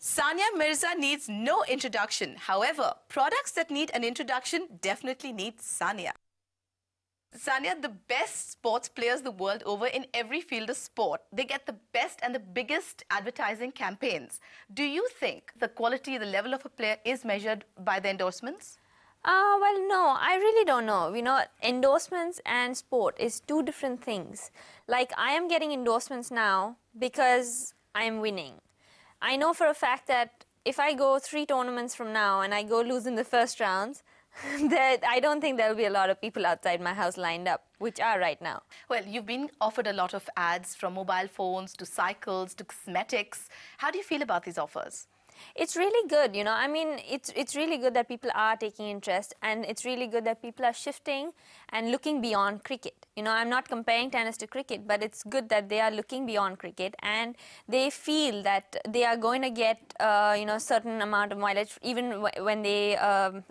Sania Mirza needs no introduction. However, products that need an introduction definitely need Sania. Sania, the best sports players the world over in every field of sport, they get the best and the biggest advertising campaigns. Do you think the quality, the level of a player is measured by the endorsements? Well, no, I really don't know. You know, endorsements and sport is two different things. Like, I am getting endorsements now because I am winning. I know for a fact that if I go 3 tournaments from now and I go lose in the first rounds, that I don't think there'll be a lot of people outside my house lined up, which are right now. Well, you've been offered a lot of ads from mobile phones to cycles to cosmetics. How do you feel about these offers? It's really good, you know. I mean, it's really good that people are taking interest, and it's really good that people are shifting and looking beyond cricket. You know, I'm not comparing tennis to cricket, but it's good that they are looking beyond cricket and they feel that they are going to get, you know, certain amount of mileage even when they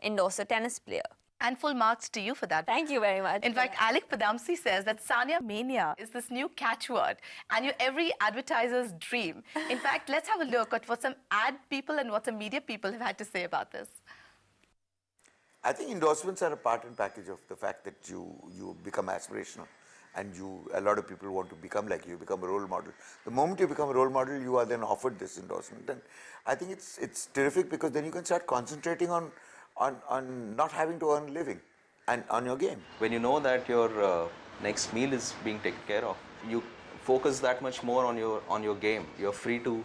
endorse a tennis player. And full marks to you for that. Thank you very much. In fact, Alec Padamsi says that Sania Mania is this new catchword and you're every advertiser's dream. In fact, let's have a look at what some ad people and what some media people have had to say about this. I think endorsements are a part and package of the fact that you become aspirational and a lot of people want to become like you, become a role model. The moment you become a role model, you are then offered this endorsement. And I think it's terrific because then you can start concentrating on not having to earn a living and on your game. When you know that your next meal is being taken care of, you focus that much more on your game. You're free to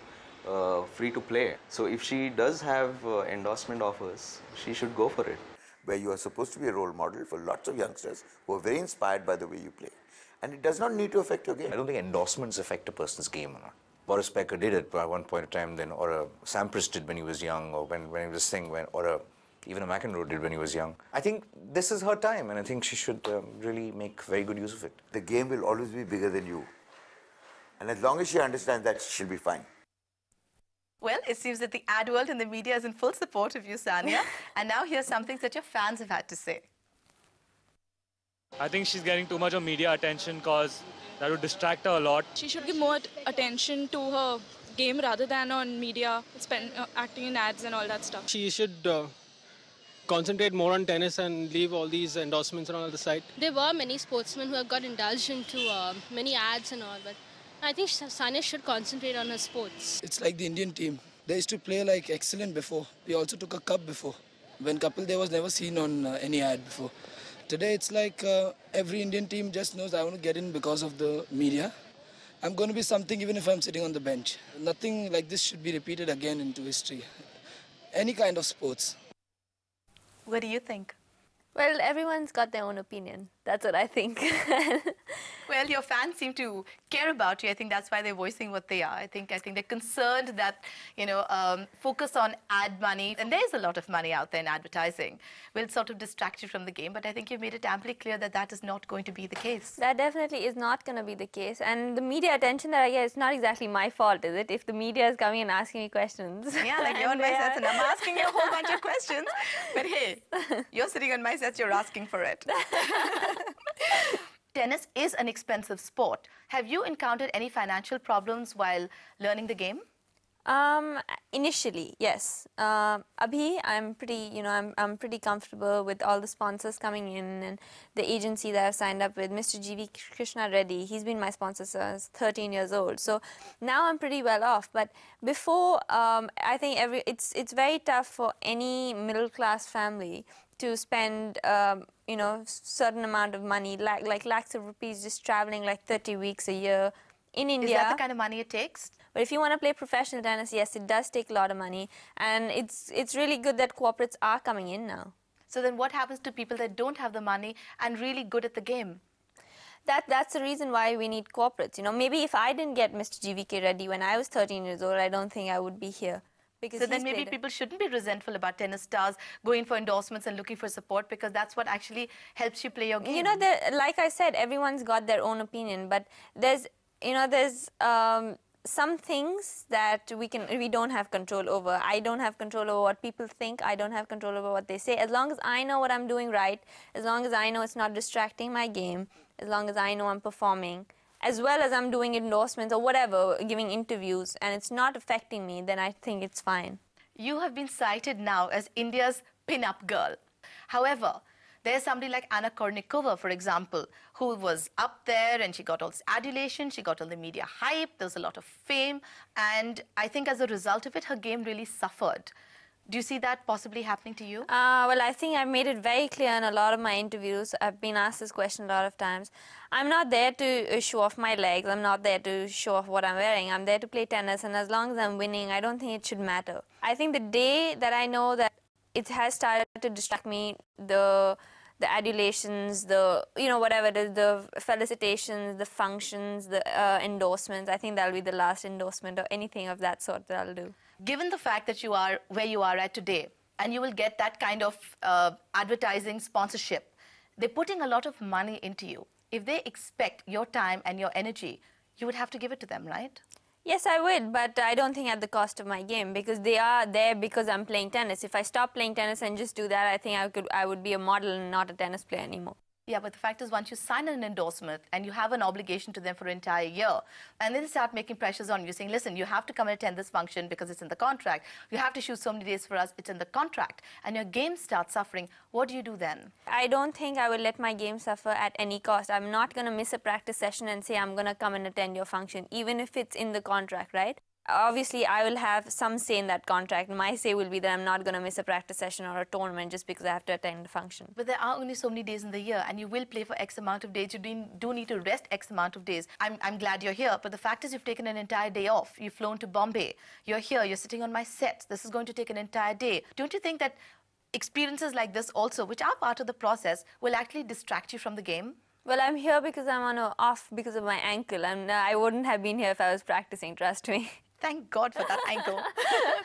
play. So if she does have endorsement offers, she should go for it. Where you are supposed to be a role model for lots of youngsters who are very inspired by the way you play. And it does not need to affect your game. I don't think endorsements affect a person's game or not. Boris Becker did it at one point in time, then, or Sampras did when he was young, or when he was even a McEnroe did when he was young. I think this is her time, and I think she should really make very good use of it. The game will always be bigger than you. And as long as she understands that, she'll be fine. Well, it seems that the ad world and the media is in full support of you, Sania. And now here's some things that your fans have had to say. I think she's getting too much of media attention because that would distract her a lot. She should give more attention to her game rather than on media, acting in ads and all that stuff. She should concentrate more on tennis and leave all these endorsements and all the side. There were many sportsmen who have got indulged into many ads and all, but I think Sania should concentrate on her sports. It's like the Indian team. They used to play like excellent before. We also took a cup before. When Kapil Dev was never seen on any ad before. Today it's like every Indian team just knows I want to get in because of the media. I'm going to be something even if I'm sitting on the bench. Nothing like this should be repeated again into history. Any kind of sports. What do you think? Well, everyone's got their own opinion. That's what I think. Well, your fans seem to care about you. I think that's why they're voicing what they are. I think they're concerned that, you know, focus on ad money. And there is a lot of money out there in advertising. Will sort of distract you from the game. But I think you've made it amply clear that that is not going to be the case. That definitely is not going to be the case. And the media attention that I get, it's not exactly my fault, is it? If the media is coming and asking me questions. Yeah, like you're on my sets and I'm asking you a whole bunch of questions. But hey, you're sitting on my sets, you're asking for it. Tennis is an expensive sport. Have you encountered any financial problems while learning the game? Initially, yes. Abhi, I'm pretty, you know, I'm pretty comfortable with all the sponsors coming in and the agency that I've signed up with, Mr. G.V. Krishna Reddy. He's been my sponsor since I was 13 years old. So now I'm pretty well off. But before, I think it's very tough for any middle-class family to spend, you know, certain amount of money, like lakhs of rupees, just traveling like 30 weeks a year in India. Is that the kind of money it takes? But if you want to play professional tennis, yes, it does take a lot of money. And it's really good that corporates are coming in now. So then what happens to people that don't have the money and really good at the game? That's the reason why we need corporates. You know, maybe if I didn't get Mr. GVK Reddy when I was 13 years old, I don't think I would be here. So then maybe people shouldn't be resentful about tennis stars going for endorsements and looking for support, because that's what actually helps you play your game. You know, like I said, everyone's got their own opinion, but there's some things that we don't have control over. I don't have control over what people think. I don't have control over what they say. As long as I know what I'm doing right, as long as I know it's not distracting my game, as long as I know I'm performing, as well as I'm doing endorsements or whatever, giving interviews, and it's not affecting me, then I think it's fine. You have been cited now as India's pin-up girl. However, there's somebody like Anna Kournikova, for example, who was up there and she got all this adulation, she got all the media hype, there was a lot of fame, and I think as a result of it, her game really suffered. Do you see that possibly happening to you? Well, I think I've made it very clear in a lot of my interviews. I've been asked this question a lot of times. I'm not there to show off my legs. I'm not there to show off what I'm wearing. I'm there to play tennis, and as long as I'm winning, I don't think it should matter. I think the day that I know that it has started to distract me, the adulations, the, whatever it is, the felicitations, the functions, the endorsements, I think that'll be the last endorsement or anything of that sort that I'll do. Given the fact that you are where you are at today, and you will get that kind of advertising sponsorship, they're putting a lot of money into you. If they expect your time and your energy, you would have to give it to them, right? Yes, I would, but I don't think at the cost of my game, because they are there because I'm playing tennis. If I stop playing tennis and just do that, I think I would be a model and not a tennis player anymore. Yeah, but the fact is, once you sign an endorsement and you have an obligation to them for an entire year, and then they start making pressures on you, saying, listen, you have to come and attend this function because it's in the contract. You have to shoot so many days for us, it's in the contract. And your game starts suffering. What do you do then? I don't think I will let my game suffer at any cost. I'm not going to miss a practice session and say I'm going to come and attend your function, even if it's in the contract, right? Obviously, I will have some say in that contract. My say will be that I'm not going to miss a practice session or a tournament just because I have to attend a function. But there are only so many days in the year, and you will play for X amount of days. You do need to rest X amount of days. I'm glad you're here, but the fact is you've taken an entire day off. You've flown to Bombay. You're here. You're sitting on my set. This is going to take an entire day. Don't you think that experiences like this also, which are part of the process, will actually distract you from the game? Well, I'm here because I'm off because of my ankle. I wouldn't have been here if I was practicing, trust me. Thank God for that ankle.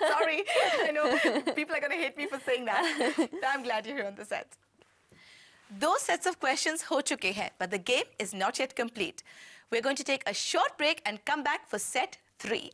Sorry, I know people are going to hate me for saying that. I'm glad you're here on the set. Those sets of questions ho chuke hain, but the game is not yet complete. We're going to take a short break and come back for set 3.